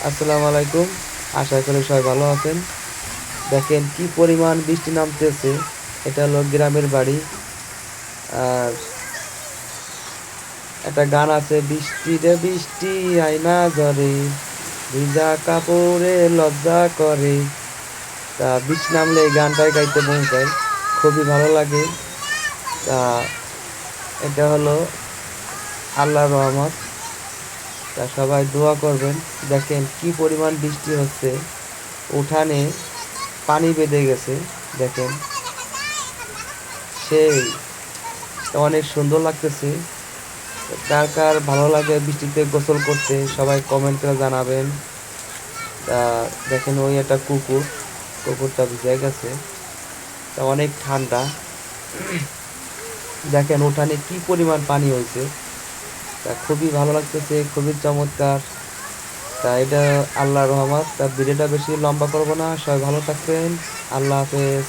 আসসালামু আলাইকুম। আশা করি সবাই ভালো আছেন। দেখেন কি পরিমাণ বৃষ্টি নামতেছে। এটা হলো গ্রামের বাড়ি। আর একটা গান আছে, বৃষ্টি রে বৃষ্টি আয়না ঝরে, ভিজা কাপড়ে লজ্জা করে। তা বৃষ্টি নামলে এই গানটাই গাইতে মন চায়, খুবই ভালো লাগে। তা এটা হলো আল্লাহর রহমত। তা সবাই দোয়া করবেন। দেখেন কি পরিমাণ বৃষ্টি হচ্ছে, উঠানে পানি বেঁধে গেছে। দেখেন সেই অনেক সুন্দর লাগতেছে। কার কার ভালো লাগে বৃষ্টিতে গোসল করতে সবাই কমেন্ট করে জানাবেন। তা দেখেন ওই একটা কুকুরটা ভিজে গেছে। তা অনেক ঠান্ডা। দেখেন উঠানে কি পরিমাণ পানি হয়েছে। তা খুবই ভালো লাগতেছে, খুবই চমৎকার। তা এটা আল্লাহর রহমত। তা ভিডিওটা বেশি লম্বা করবো না, সবাই ভালো থাকবেন। আল্লাহ হাফেজ।